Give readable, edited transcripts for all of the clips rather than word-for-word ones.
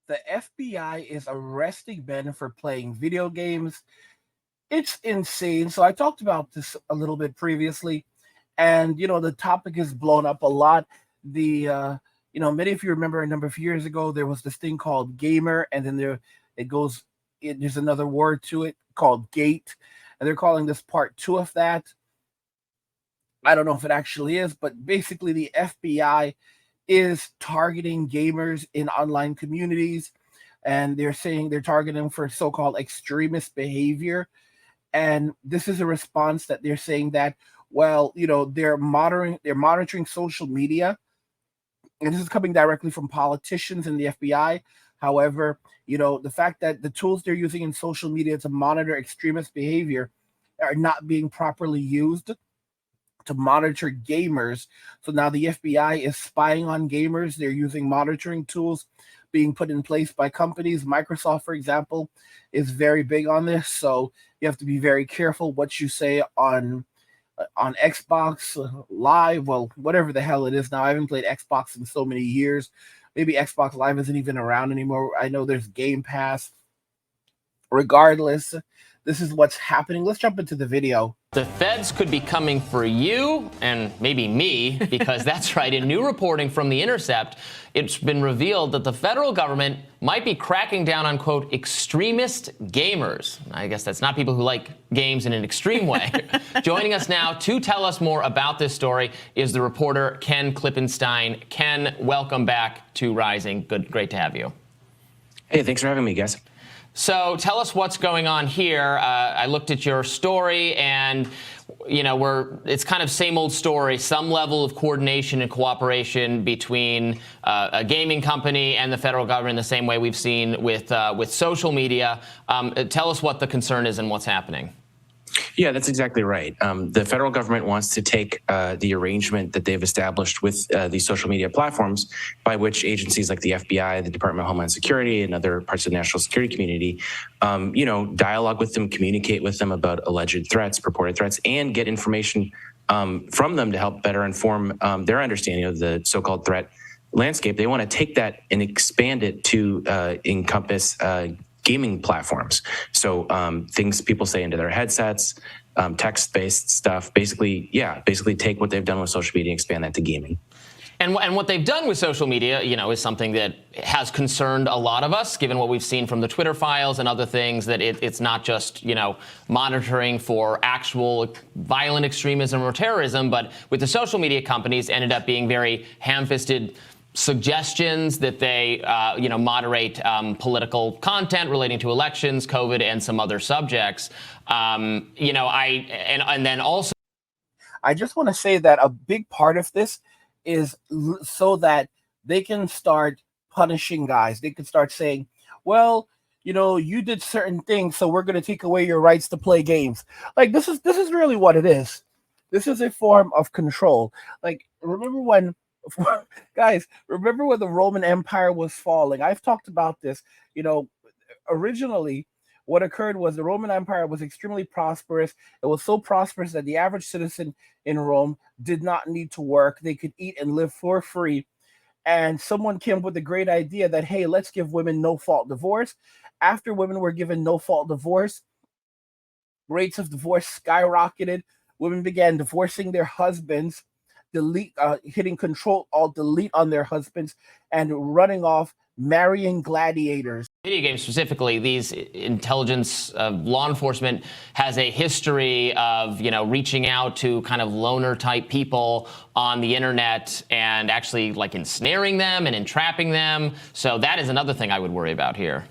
The FBI is arresting men for playing video games. It's insane. So I talked about this a little bit previously, and the topic has blown up a lot. Many of you remember a number of years ago there was this thing called gamer, and then it goes. There's another word to it called gate, and they're calling this part two of that. I don't know if it actually is, but basically the FBI is targeting gamers in online communities, and they're saying they're targeting for so-called extremist behavior. And this is a response that they're saying that, well, they're monitoring social media, and this is coming directly from politicians in the FBI. However, the fact that the tools they're using in social media to monitor extremist behavior are not being properly used to monitor gamers. So now the FBI is spying on gamers. They're using monitoring tools being put in place by companies. Microsoft, for example, is very big on this. So you have to be very careful what you say on Xbox Live. Well, whatever the hell it is now. I haven't played Xbox in so many years. Maybe Xbox Live isn't even around anymore. I know there's Game Pass. Regardless, this is what's happening. Let's jump into the video. The feds could be coming for you and maybe me, because that's right. In new reporting from The Intercept, it's been revealed that the federal government might be cracking down on, quote, extremist gamers. I guess that's not people who like games in an extreme way. Joining us now to tell us more about this story is the reporter Ken Klippenstein. Ken, welcome back to Rising. Great to have you. Hey, thanks for having me, guys. So tell us what's going on here. I looked at your story, and it's kind of same old story. Some level of coordination and cooperation between a gaming company and the federal government, the same way we've seen with social media. Tell us what the concern is and what's happening. Yeah, that's exactly right. The federal government wants to take the arrangement that they've established with these social media platforms, by which agencies like the FBI, the Department of Homeland Security, and other parts of the national security community, dialogue with them, communicate with them about alleged threats, purported threats, and get information from them to help better inform their understanding of the so-called threat landscape. They want to take that and expand it to encompass gaming platforms. So things people say into their headsets, text-based stuff, basically take what they've done with social media and expand that to gaming. And what they've done with social media, is something that has concerned a lot of us, given what we've seen from the Twitter files and other things, that it's not just, monitoring for actual violent extremism or terrorism, but with the social media companies ended up being very ham-fisted suggestions that they, moderate political content relating to elections, COVID, and some other subjects. And then also, I just want to say that a big part of this is so that they can start punishing guys. They can start saying, well, you did certain things, so we're going to take away your rights to play games. Like, this is really what it is. This is a form of control. Like, remember when the Roman Empire was falling? I've talked about this. Originally, what occurred was the Roman Empire was extremely prosperous. It was so prosperous that the average citizen in Rome did not need to work. They could eat and live for free. And someone came up with the great idea that, hey, let's give women no-fault divorce. After women were given no-fault divorce, rates of divorce skyrocketed. Women began divorcing their husbands, hitting Control-Alt-Delete on their husbands, and running off, marrying gladiators. Video games specifically, these intelligence law enforcement has a history of, reaching out to kind of loner type people on the internet and actually like ensnaring them and entrapping them. So that is another thing I would worry about here.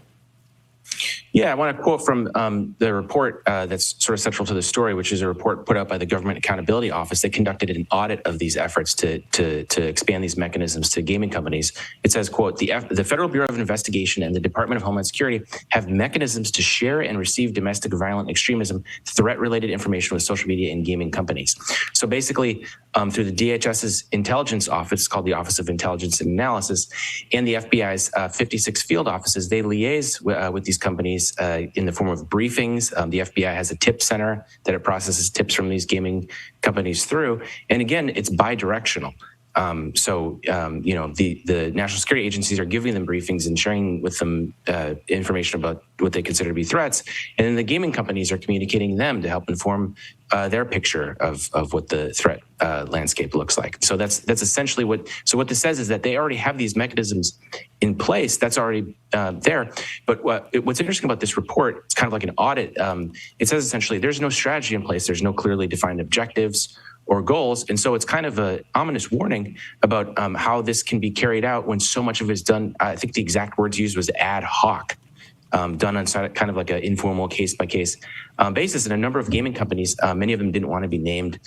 Yeah, I want to quote from the report that's sort of central to the story, which is a report put out by the Government Accountability Office that conducted an audit of these efforts to expand these mechanisms to gaming companies. It says, quote, the Federal Bureau of Investigation and the Department of Homeland Security have mechanisms to share and receive domestic violent extremism, threat-related information with social media and gaming companies. So basically, through the DHS's intelligence office, called the Office of Intelligence and Analysis, and the FBI's 56 field offices, they liaise with these companies in the form of briefings. The FBI has a tip center that it processes tips from these gaming companies through. And again, it's bi-directional. The national security agencies are giving them briefings and sharing with them information about what they consider to be threats, and then the gaming companies are communicating them to help inform their picture of what the threat landscape looks like. So that's essentially what. So what this says is that they already have these mechanisms in place. That's already there. But what's interesting about this report, it's kind of like an audit. It says essentially there's no strategy in place. There's no clearly defined objectives or goals. And so it's kind of an ominous warning about how this can be carried out when so much of it is done. I think the exact words used was ad hoc, done on kind of like an informal case-by-case basis. And a number of gaming companies, many of them didn't want to be named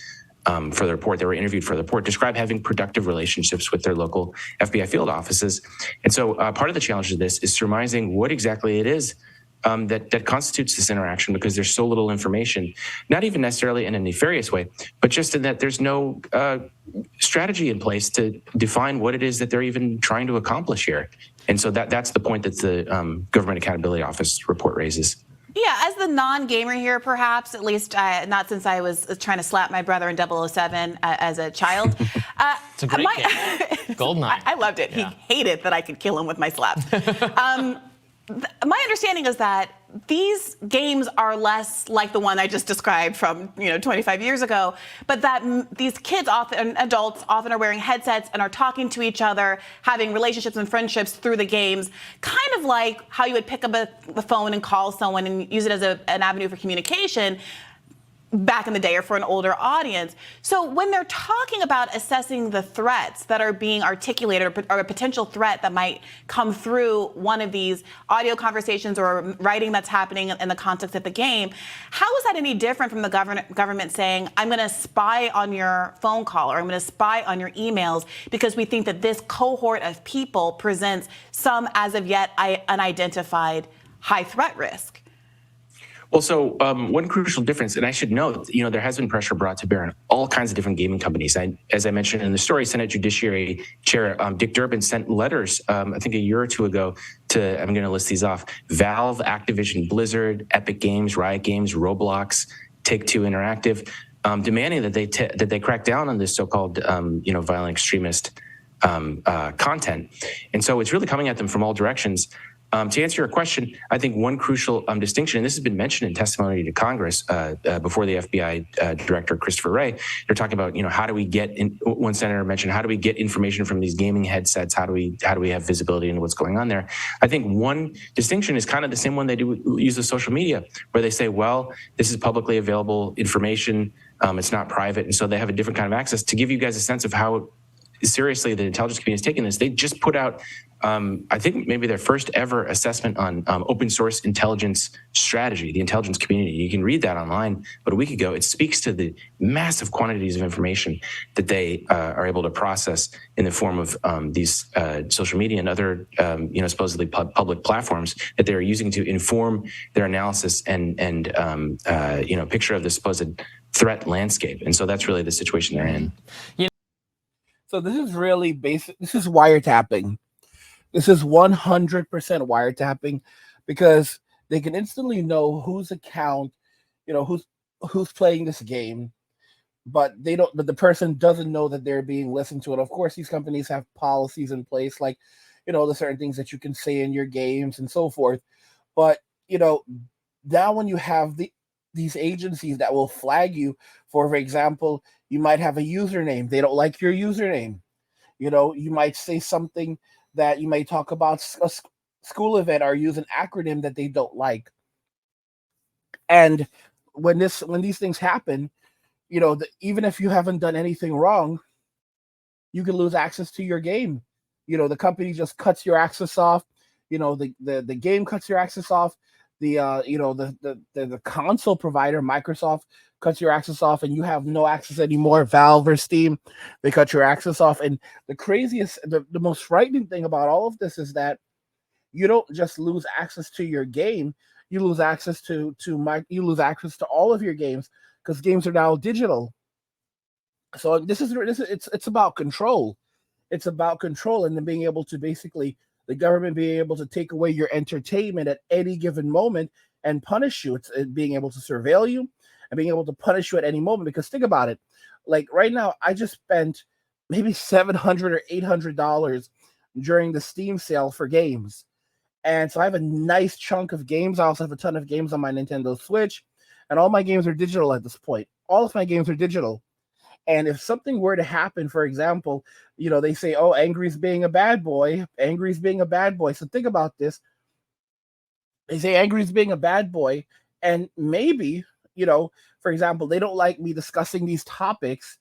for the report. They were interviewed for the report, describe having productive relationships with their local FBI field offices. And so part of the challenge of this is surmising what exactly it is that constitutes this interaction, because there's so little information, not even necessarily in a nefarious way, but just in that there's no strategy in place to define what it is that they're even trying to accomplish here. And so that's the point that the Government Accountability Office report raises. Yeah, as the non-gamer here, perhaps, at least not since I was trying to slap my brother in 007 as a child. It's a great game. Goldeneye. I loved it. Yeah. He hated that I could kill him with my slaps. My understanding is that these games are less like the one I just described from 25 years ago, but that these kids, often adults, often are wearing headsets and are talking to each other, having relationships and friendships through the games, kind of like how you would pick up the phone and call someone and use it as an avenue for communication back in the day, or for an older audience. So when they're talking about assessing the threats that are being articulated, or a potential threat that might come through one of these audio conversations or writing that's happening in the context of the game, how is that any different from the government saying, I'm going to spy on your phone call, or I'm going to spy on your emails because we think that this cohort of people presents some as of yet unidentified high threat risk? Well, so one crucial difference, and I should note, there has been pressure brought to bear on all kinds of different gaming companies. As I mentioned in the story, Senate Judiciary Chair Dick Durbin sent letters, I think a year or two ago, to, I'm going to list these off, Valve, Activision Blizzard, Epic Games, Riot Games, Roblox, Take-Two Interactive, demanding that they crack down on this so-called violent extremist content. And so it's really coming at them from all directions. To answer your question, I think one crucial distinction, and this has been mentioned in testimony to Congress before the FBI Director Christopher Wray, they're talking about, how do we get, one senator mentioned, how do we get information from these gaming headsets? How do we have visibility into what's going on there? I think one distinction is kind of the same one they do use with social media, where they say, well, this is publicly available information, it's not private, and so they have a different kind of access. To give you guys a sense of how seriously the intelligence community is taking this, they just put out, I think maybe their first ever assessment on open source intelligence strategy, the intelligence community. You can read that online, but a week ago, it speaks to the massive quantities of information that they are able to process in the form of these social media and other, supposedly public platforms that they're using to inform their analysis and picture of the supposed threat landscape. And so that's really the situation they're in. So this is really basic. This is wiretapping. This is 100% wiretapping, because they can instantly know whose account, who's playing this game, but the person doesn't know that they're being listened to. And of course, these companies have policies in place, like, the certain things that you can say in your games and so forth. But, now when you have these agencies that will flag you, for example, you might have a username. They don't like your username. You might say something that you may talk about a school event, or use an acronym that they don't like. And when these things happen, even if you haven't done anything wrong, you can lose access to your game. The company just cuts your access off. The game cuts your access off. The console provider, Microsoft, cuts your access off, and you have no access anymore. Valve or Steam, they cut your access off. And the most frightening thing about all of this is that you don't just lose access to your game, you lose access to all of your games, because games are now digital. So it's about control. It's about control, and then being able to basically, the government being able to take away your entertainment at any given moment and punish you. It's being able to surveil you and being able to punish you at any moment. Because think about it, like right now, I just spent maybe $700 or $800 during the Steam sale for games. And so I have a nice chunk of games. I also have a ton of games on my Nintendo Switch, and all my games are digital at this point. All of my games are digital. And if something were to happen, for example, they say, oh, Angry's being a bad boy. Angry's being a bad boy. So think about this. They say Angry's being a bad boy. And maybe, for example, they don't like me discussing these topics,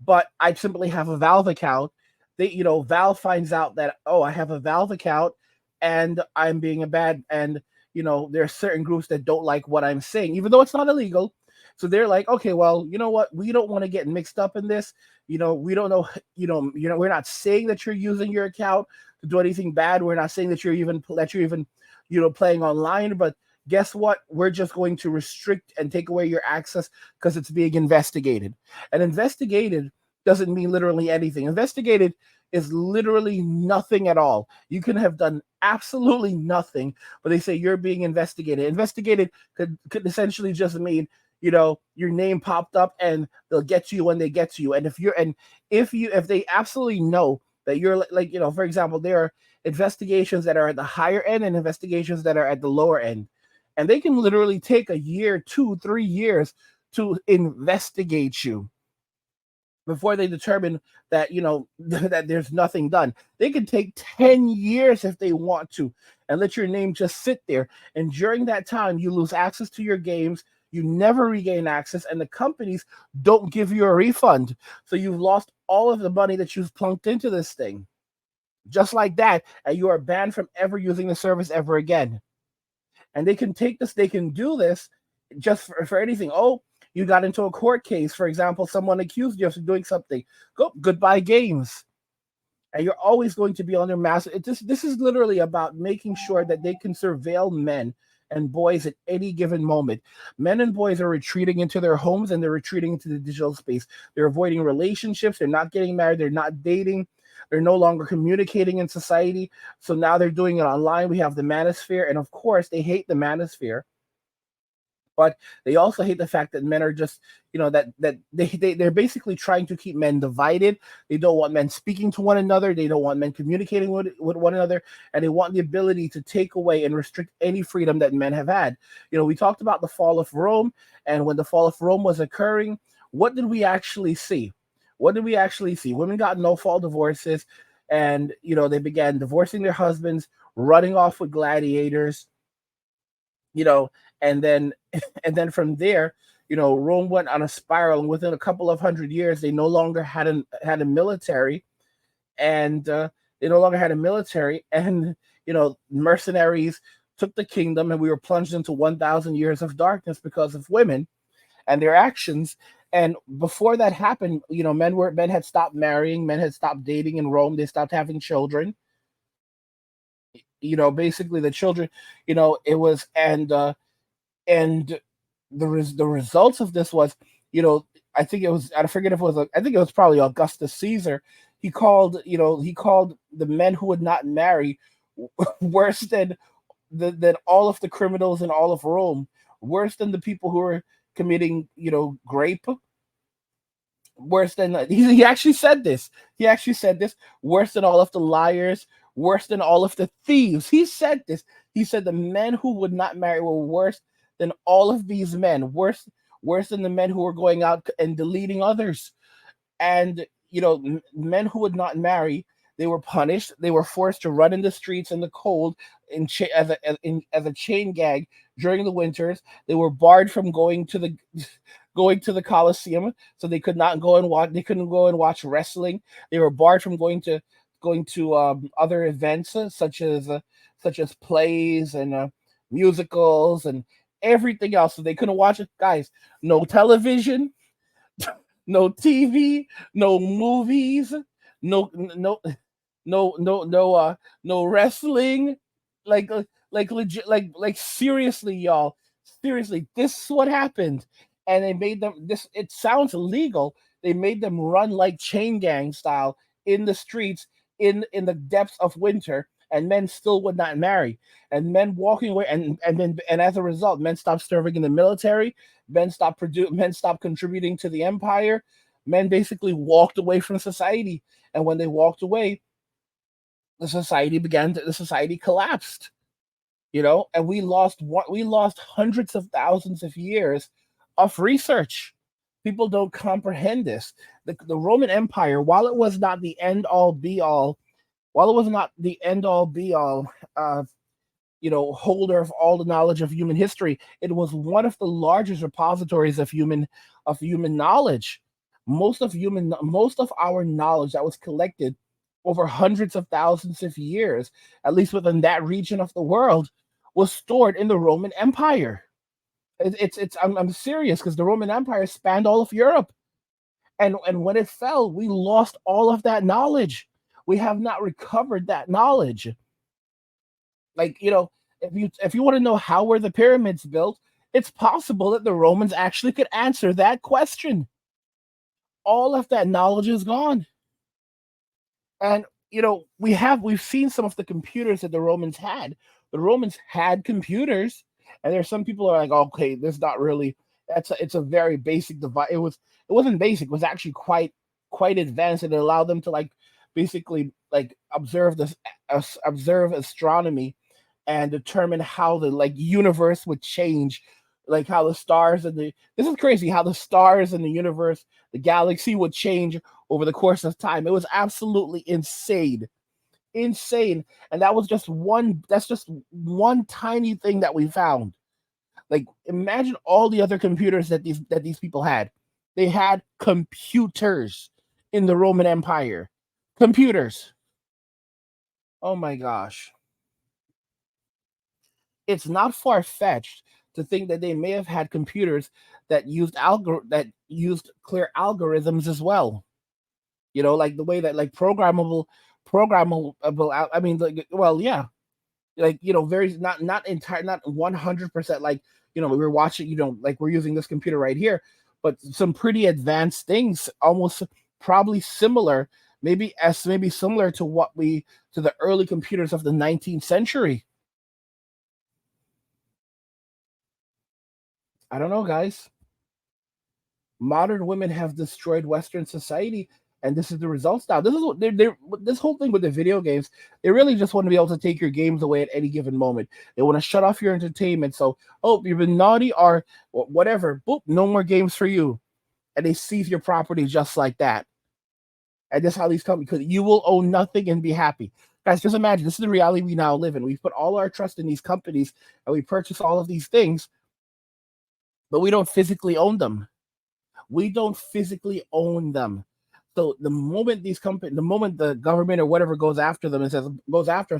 but I simply have a Valve account. Valve finds out that, oh, I have a Valve account and I'm being a bad, and, there are certain groups that don't like what I'm saying, even though it's not illegal. So they're like, okay, well, you know what? We don't want to get mixed up in this. We don't know, we're not saying that you're using your account to do anything bad. We're not saying that you're even playing online, but guess what? We're just going to restrict and take away your access because it's being investigated. And investigated doesn't mean literally anything. Investigated is literally nothing at all. You can have done absolutely nothing, but they say you're being investigated. Investigated could essentially just mean, your name popped up and they'll get to you when they get to you. And if they absolutely know that you're like, for example, there are investigations that are at the higher end and investigations that are at the lower end. And they can literally take a year, 2, 3 years to investigate you before they determine that, that there's nothing done. They can take 10 years if they want to and let your name just sit there. And during that time, you lose access to your games. You never regain access, and the companies don't give you a refund. So you've lost all of the money that you've plunked into this thing. Just like that, and you are banned from ever using the service ever again. And they can take this, they can do this just for anything. Oh, you got into a court case, for example, someone accused you of doing something. Goodbye games. And you're always going to be under mass. This is literally about making sure that they can surveil men and boys at any given moment. Men and boys are retreating into their homes and they're retreating into the digital space. They're avoiding relationships. They're not getting married. They're not dating. They're no longer communicating in society. So now they're doing it online. We have the manosphere. And of course, they hate the manosphere. But they also hate the fact that men are just, that they're basically trying to keep men divided. They don't want men speaking to one another. They don't want men communicating with one another. And they want the ability to take away and restrict any freedom that men have had. We talked about the fall of Rome. And when the fall of Rome was occurring, what did we actually see? Women got no-fault divorces. And, they began divorcing their husbands, running off with gladiators, and then from there, Rome went on a spiral, and within a couple of hundred years, they no longer had a military, and mercenaries took the kingdom, and we were plunged into 1,000 years of darkness because of women and their actions. And before that happened, men had stopped marrying, men had stopped dating in Rome, they stopped having children. Basically the children, it was, and the results of this was, I think it was probably Augustus Caesar. He called the men who would not marry worse than all of the criminals in all of Rome, worse than the people who were committing, grape. Worse than he actually said this. Worse than all of the liars, worse than all of the thieves. He said this. He said the men who would not marry were worse than all of these men, worse than the men who were going out and deleting others. And men who would not marry, they were punished. They were forced to run in the streets in the cold as a chain gag during the winters. They were barred from going to the Colosseum, so they could not go and watch. They couldn't go and watch wrestling. They were barred from going to other events such as plays and musicals and everything else. So they couldn't watch it, guys. No television, no TV, no movies, no wrestling. Like legit, like seriously, y'all. Seriously, this is what happened. And they made them this. It sounds illegal. They made them run like chain gang style in the streets in the depths of winter, and men still would not marry. And men walking away, and as a result, men stopped serving in the military. Men stopped contributing to the empire. Men basically walked away from society, and when they walked away, the society collapsed. And we lost hundreds of thousands of years of research. People don't comprehend this. The Roman Empire, while it was not the end all be all, uh, holder of all the knowledge of human history, it was one of the largest repositories of human knowledge. Most of our knowledge that was collected over hundreds of thousands of years, at least within that region of the world, was stored in the Roman Empire. I'm serious, because the Roman Empire spanned all of Europe, and when it fell, we lost all of that knowledge. We have not recovered that knowledge. Like, if you want to know how were the pyramids built, it's possible that the Romans actually could answer that question. All of that knowledge is gone. And we've seen some of the computers that the Romans had. The Romans had computers, and there's some people who are like, okay, this not really. It's a very basic device. It wasn't basic. It was actually quite advanced, and it allowed them to basically observe astronomy and determine how the universe would change, how the stars and this is crazy, how the stars and the universe, the galaxy would change over the course of time. It was absolutely insane. And that's just one tiny thing that we found. Imagine all the other computers that these people had. They had computers in the Roman Empire. Computers. Oh my gosh. It's not far-fetched to think that they may have had computers that used clear algorithms as well. The way that programmable. I mean, well, yeah, very not entire, not 100%. We were watching. We're using this computer right here, but some pretty advanced things, almost probably similar, maybe similar to the early computers of the 19th century. I don't know, guys. Modern women have destroyed Western society, and this is the results now. This is what this whole thing with the video games. They really just want to be able to take your games away at any given moment. They want to shut off your entertainment. So, you've been naughty or whatever. Boop, no more games for you, and they seize your property just like that. And that's how these come, because you will own nothing and be happy. Guys, just imagine, this is the reality we now live in. We've put all our trust in these companies, and we purchase all of these things, but we don't physically own them. We don't physically own them. So the moment the government or whatever goes after us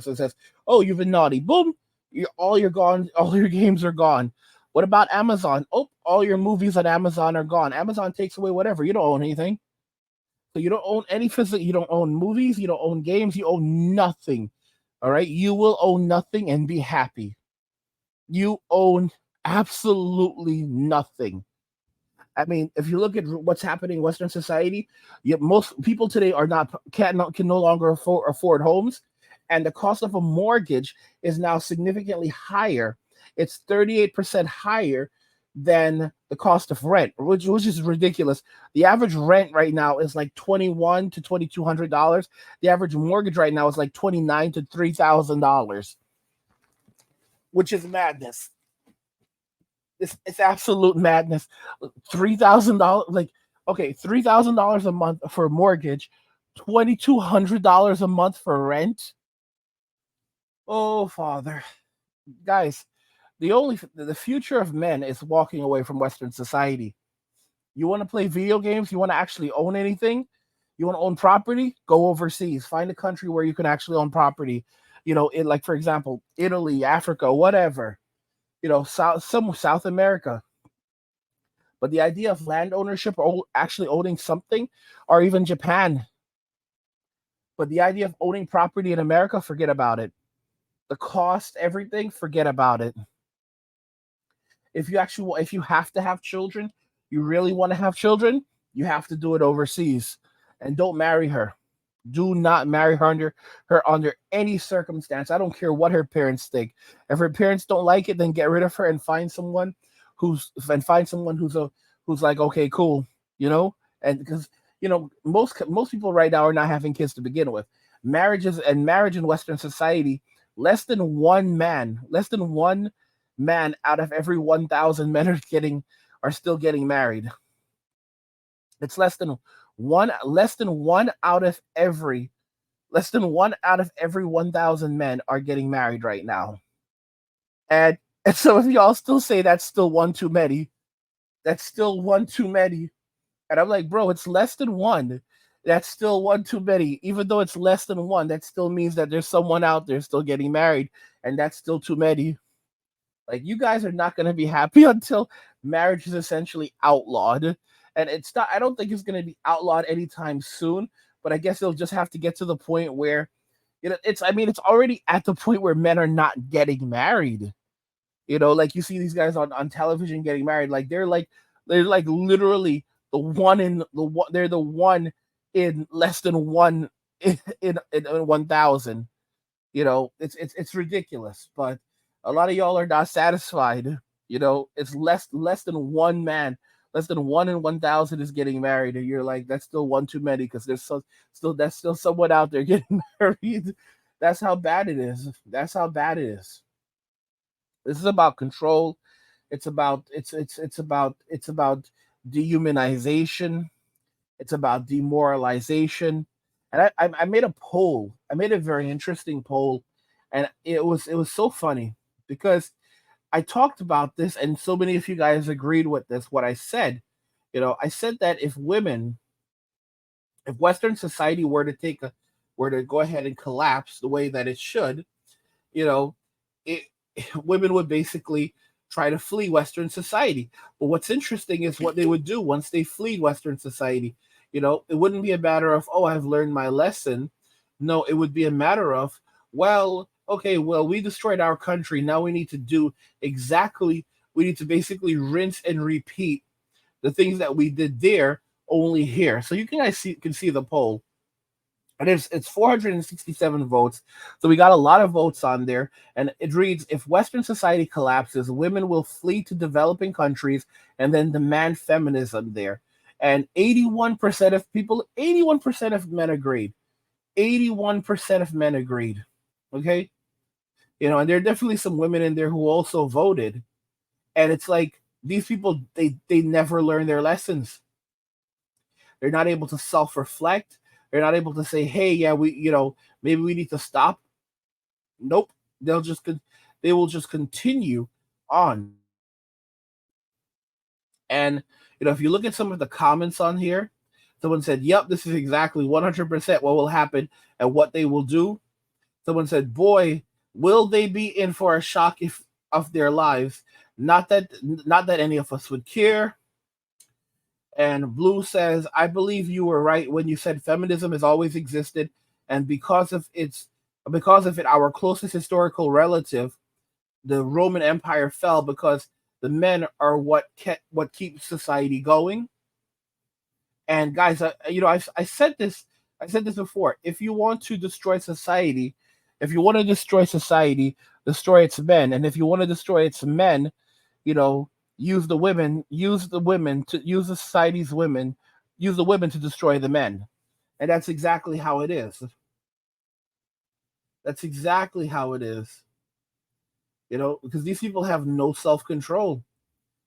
and says, "Oh, you've been naughty," boom, you're gone. All your games are gone. What about Amazon? Oh, all your movies on Amazon are gone. Amazon takes away whatever. You don't own anything. So you don't own any physical. You don't own movies. You don't own games. You own nothing. All right. You will own nothing and be happy. You own absolutely nothing. I mean, if you look at what's happening in Western society, most people today can no longer afford homes, and the cost of a mortgage is now significantly higher. It's 38% higher than the cost of rent, which is ridiculous. The average rent right now is like $2,100 to $2,200. The average mortgage right now is like $2,900 to $3,000, which is madness. It's absolute madness. $3,000, $3,000 a month for a mortgage, $2,200 a month for rent. Oh, Father, guys, the future of men is walking away from Western society. You want to play video games? You want to actually own anything? You want to own property? Go overseas. Find a country where you can actually own property. For example, Italy, Africa, whatever. South America. But the idea of land ownership or actually owning something, or even Japan. But the idea of owning property in America, forget about it. The cost, everything, forget about it. If you have to have children, you really want to have children, you have to do it overseas. And don't marry her. Do not marry her under any circumstance. I don't care what her parents think. If her parents don't like it, then get rid of her and find someone who's like, okay, cool, and And because most people right now are not having kids to begin with. Marriage in Western society, less than one man out of every 1,000 men are still getting married. It's less than one out of every 1,000 men are getting married right now. And so if y'all still say that's still one too many, that's still one too many. And I'm like, bro, it's less than one. That's still one too many. Even though it's less than one, that still means that there's someone out there still getting married, and that's still too many. Like, you guys are not going to be happy until marriage is essentially outlawed. And it's not, I don't think it's going to be outlawed anytime soon, but I guess it'll just have to get to the point where, it's already at the point where men are not getting married. Like you see these guys on television getting married, like they're like literally they're the one in less than one in 1,000. It's ridiculous, but a lot of y'all are not satisfied. It's less than one man, less than one in 1,000 is getting married, and you're like, that's still one too many because there's still someone out there getting married. That's how bad it is. That's how bad it is. This is about control. It's about dehumanization. It's about demoralization. And I made a poll. I made a very interesting poll, and it was so funny because I talked about this, and so many of you guys agreed with this. What I said, I said that if Western society were to go ahead and collapse the way that it should, it women would basically try to flee Western society. But what's interesting is what they would do once they flee Western society. It wouldn't be a matter of, oh, I've learned my lesson. No, it would be a matter of, well, okay, well, we destroyed our country. Now we need to basically rinse and repeat the things that we did there, only here. So you can see the poll. And it's 467 votes. So we got a lot of votes on there. And it reads, if Western society collapses, women will flee to developing countries and then demand feminism there. And 81% of men agreed. 81% of men agreed. Okay? And there are definitely some women in there who also voted. And it's like, these people, they never learn their lessons. They're not able to self-reflect. They're not able to say, hey, yeah, maybe we need to stop. Nope. They will just continue on. And, if you look at some of the comments on here, someone said, yep, this is exactly 100% what will happen and what they will do. Someone said, boy, will they be in for a shock of their lives? Not that any of us would care. And Blue says, I believe you were right when you said feminism has always existed, and because of it, our closest historical relative, the Roman Empire, fell because the men are what keeps society going. And guys, I said this before. If you want to destroy society, destroy its men, and if you want to destroy its men, use the women to society's women, use the women to destroy the men. And that's exactly how it is. That's exactly how it is. Because these people have no self-control.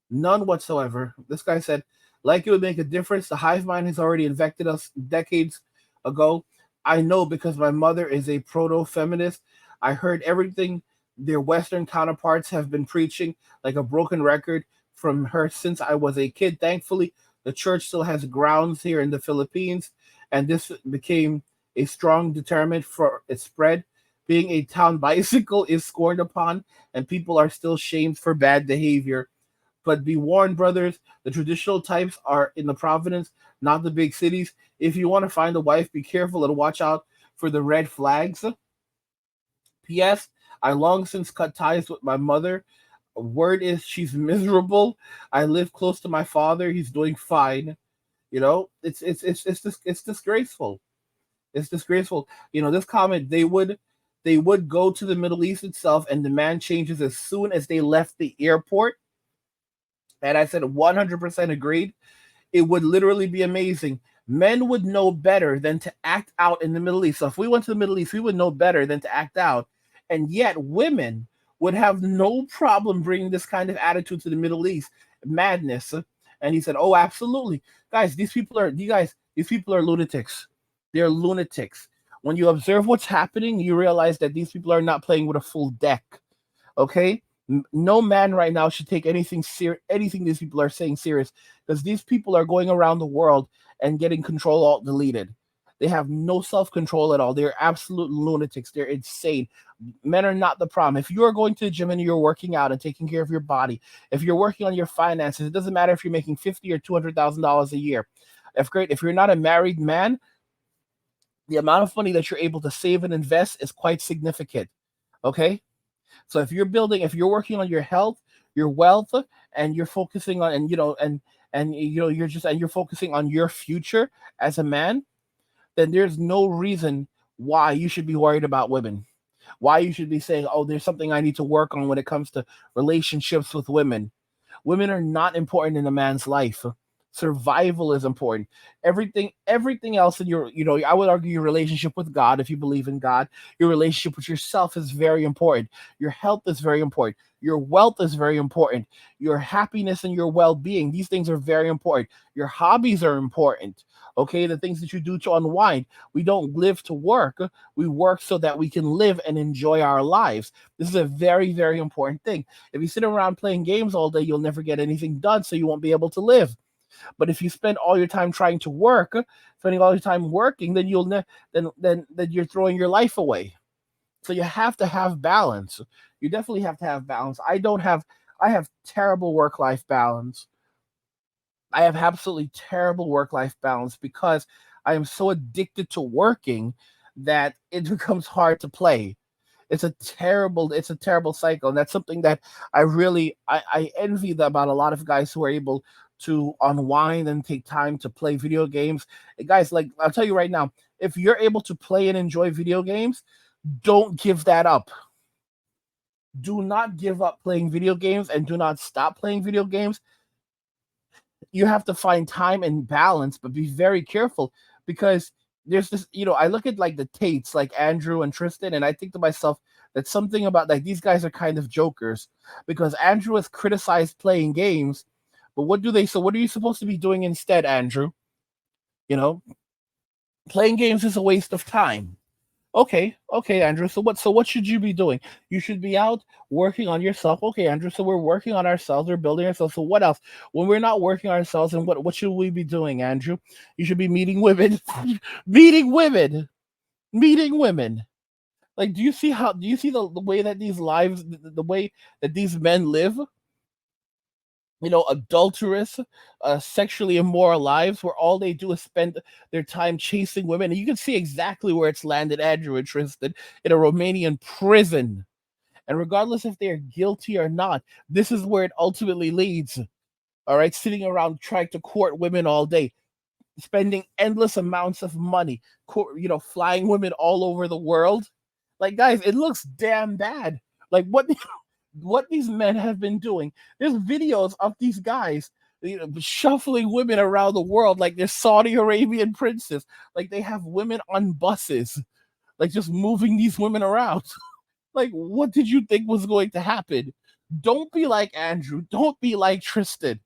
None whatsoever. This guy said, like it would make a difference. The hive mind has already infected us decades ago. I know because my mother is a proto-feminist. I heard everything their Western counterparts have been preaching like a broken record from her since I was a kid. Thankfully, the church still has grounds here in the Philippines, and this became a strong deterrent for its spread. Being a town bicycle is scorned upon, and people are still shamed for bad behavior. But be warned, brothers, the traditional types are in the province, not the big cities. If you want to find a wife, be careful and watch out for the red flags. P.S. I long since cut ties with my mother. Word is she's miserable. I live close to my father. He's doing fine. It's disgraceful. It's disgraceful. This comment, they would go to the Middle East itself and demand changes as soon as they left the airport. And I said 100% agreed. It would literally be amazing. Men would know better than to act out in the Middle East. So if we went to the Middle East, we would know better than to act out. And yet women would have no problem bringing this kind of attitude to the Middle East. Madness. And he said, "Oh, absolutely. Guys, these people are lunatics. They're lunatics. When you observe what's happening, you realize that these people are not playing with a full deck. Okay? No man right now should take anything these people are saying serious, because these people are going around the world and getting control alt deleted. They have no self-control at all. They're absolute lunatics. They're insane. Men are not the problem. If you are going to the gym and you're working out and taking care of your body, if you're working on your finances, it doesn't matter if you're making $50,000 or $200,000 a year. If you're not a married man, the amount of money that you're able to save and invest is quite significant. Okay? So if you're working on your health, your wealth, and you're focusing on, you're focusing on your future as a man, then there's no reason why you should be worried about women. Why you should be saying, "Oh, there's something I need to work on when it comes to relationships with women." Women are not important in a man's life. Survival is important. Everything else in I would argue your relationship with God, if you believe in God, your relationship with yourself is very important. Your health is very important. Your wealth is very important. Your happiness and your well-being, these things are very important. Your hobbies are important. Okay, the things that you do to unwind. We don't live to work. We work so that we can live and enjoy our lives. This is a very, very important thing. If you sit around playing games all day, you'll never get anything done, so you won't be able to live. But if you spend all your time trying to work, spending all your time working, then then you're throwing your life away. So you have to have balance. You definitely have to have balance. I have terrible work-life balance. I have absolutely terrible work-life balance because I am so addicted to working that it becomes hard to play. It's a terrible cycle. And that's something that I envy about a lot of guys who are able to unwind and take time to play video games. Guys, like, I'll tell you right now, if you're able to play and enjoy video games, don't give that up. Do not give up playing video games, and do not stop playing video games. You have to find time and balance, but be very careful, because there's this, I look at like the Tates, like Andrew and Tristan, and I think to myself that something about, like, these guys are kind of jokers, because Andrew has criticized playing games, but what are you supposed to be doing instead, Andrew? Playing games is a waste of time. Okay, Andrew. So what should you be doing? You should be out working on yourself. Okay, Andrew. So we're working on ourselves. We're building ourselves. So what else? When we're not working on ourselves, and what should we be doing, Andrew? You should be meeting women, meeting women, meeting women. Like, do you see the way that the way that these men live? Adulterous, sexually immoral lives, where all they do is spend their time chasing women. And you can see exactly where it's landed Andrew and Tristan, in a Romanian prison. And regardless if they're guilty or not, this is where it ultimately leads. All right, sitting around trying to court women all day, spending endless amounts of money, flying women all over the world. Like, guys, it looks damn bad. Like, what these men have been doing. There's videos of these guys, shuffling women around the world like they're Saudi Arabian princes. Like, they have women on buses, like, just moving these women around. Like, what did you think was going to happen? Don't be like Andrew. Don't be like Tristan.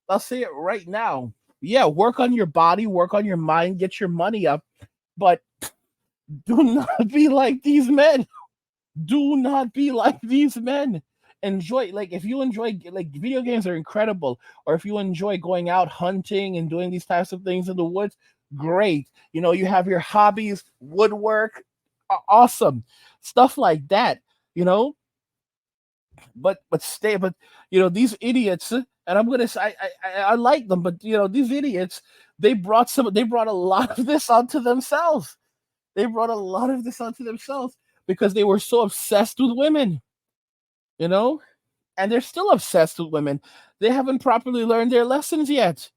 I'll say it right now. Yeah, work on your body, work on your mind, get your money up, but do not be like these men. Do not be like these men. Enjoy, like, if you enjoy, like, video games are incredible, or if you enjoy going out hunting and doing these types of things in the woods, great. You have your hobbies, woodwork, awesome stuff like that. But these idiots, and I'm gonna say I like them, but these idiots, they brought a lot of this onto themselves. They brought a lot of this onto themselves because they were so obsessed with women, and they're still obsessed with women. They haven't properly learned their lessons yet,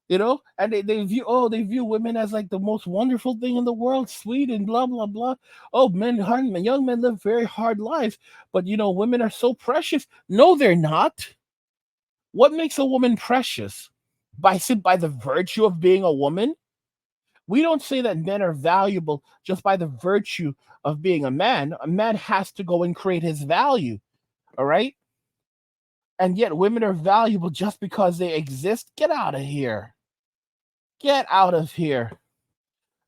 and they view women as like the most wonderful thing in the world, sweet and blah blah blah. Oh, young men live very hard lives, but women are so precious. No, they're not. What makes a woman precious? by the virtue of being a woman. We don't say that men are valuable just by the virtue of being a man. A man has to go and create his value. All right. And yet women are valuable just because they exist. Get out of here. Get out of here.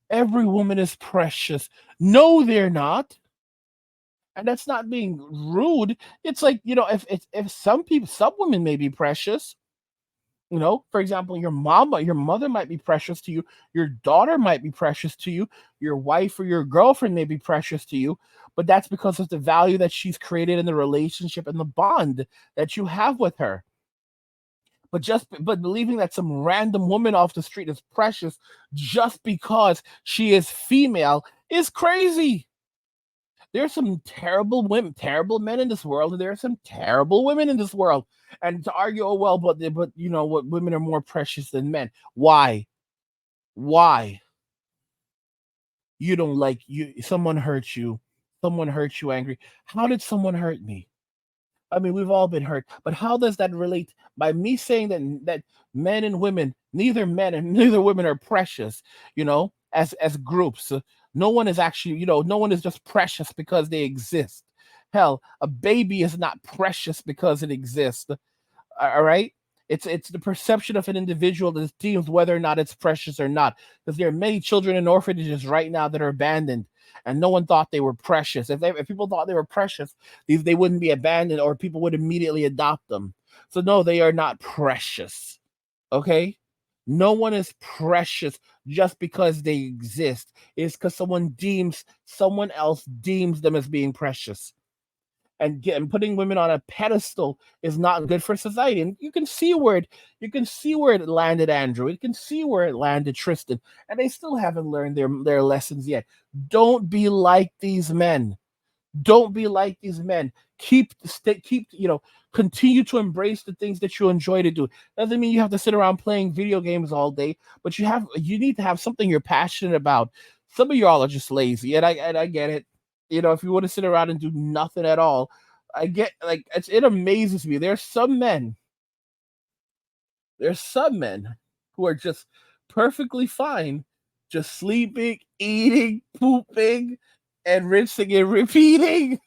Every woman is precious. No, they're not. And that's not being rude. It's like, if some women may be precious, for example, your mother might be precious to you, your daughter might be precious to you, your wife or your girlfriend may be precious to you, but that's because of the value that she's created in the relationship and the bond that you have with her. But believing that some random woman off the street is precious just because she is female is crazy. There's some terrible women, terrible men in this world, and there are some terrible women in this world. And to argue, oh well, but you know what, women are more precious than men. Why? Why? You don't like you? Someone hurt you. Someone hurt you angry. How did someone hurt me? I mean, we've all been hurt, but how does that relate? By me saying that men and women, neither men and neither women are precious, as groups. No one is actually, no one is just precious because they exist. Hell, a baby is not precious because it exists. All right? It's the perception of an individual that deems whether or not it's precious or not. Because there are many children in orphanages right now that are abandoned, and no one thought they were precious. If people thought they were precious, they wouldn't be abandoned, or people would immediately adopt them. So no, they are not precious. Okay? No one is precious just because they exist. It's because someone else deems them as being precious. And putting women on a pedestal is not good for society. And you can see where it landed Andrew. You can see where it landed Tristan, and they still haven't learned their lessons yet. Don't be like these men. Don't be like these men. Continue to embrace the things that you enjoy to do. Doesn't mean you have to sit around playing video games all day, but you need to have something you're passionate about. Some of y'all are just lazy, and I get it. If you want to sit around and do nothing at all, I get, like, it amazes me. There's some men who are just perfectly fine, just sleeping, eating, pooping, and rinsing and repeating,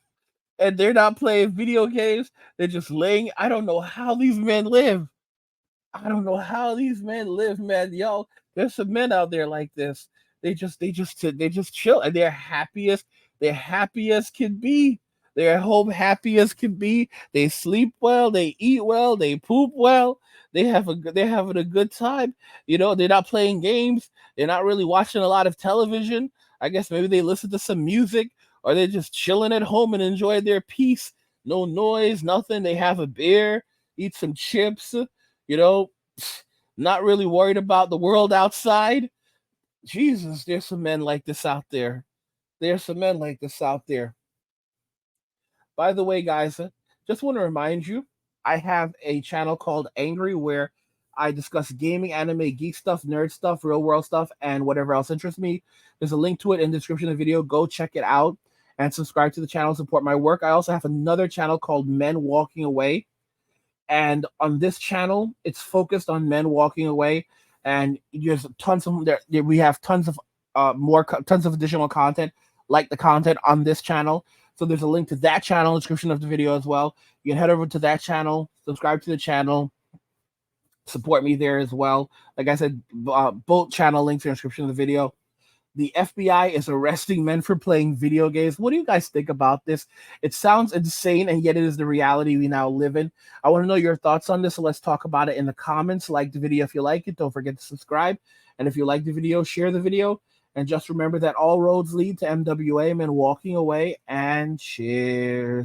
and they're not playing video games. They're just laying. I don't know how these men live. I don't know how these men live, man. Yo, there's some men out there like this. They just chill, and they're happy as can be. They're at home happy as can be. They sleep well, they eat well, they poop well. They're having a good time. They're not playing games. They're not really watching a lot of television. I guess maybe they listen to some music, or they're just chilling at home and enjoy their peace. No noise, nothing. They have a beer, eat some chips, you know, not really worried about the world outside. Jesus, there's some men like this out there. There's some men like this out there. By the way, guys, just want to remind you, I have a channel called Angry where I discuss gaming, anime, geek stuff, nerd stuff, real world stuff, and whatever else interests me. There's a link to it in the description of the video. Go check it out and subscribe to the channel, support my work. I also have another channel called Men Walking Away. And on this channel, it's focused on men walking away. And there's tons of we have tons of additional content like the content on this channel. So there's a link to that channel in the description of the video as well. You can head over to that channel, subscribe to the channel, support me there as well. Like I said, both channel links in the description of the video. The FBI is arresting men for playing video games. What do you guys think about this? It sounds insane, and yet it is the reality we now live in. I want to know your thoughts on this, so let's talk about it in the comments. Like the video if you like it. Don't forget to subscribe. And if you like the video, share the video. And just remember that all roads lead to MWA, Men Walking Away, and cheers.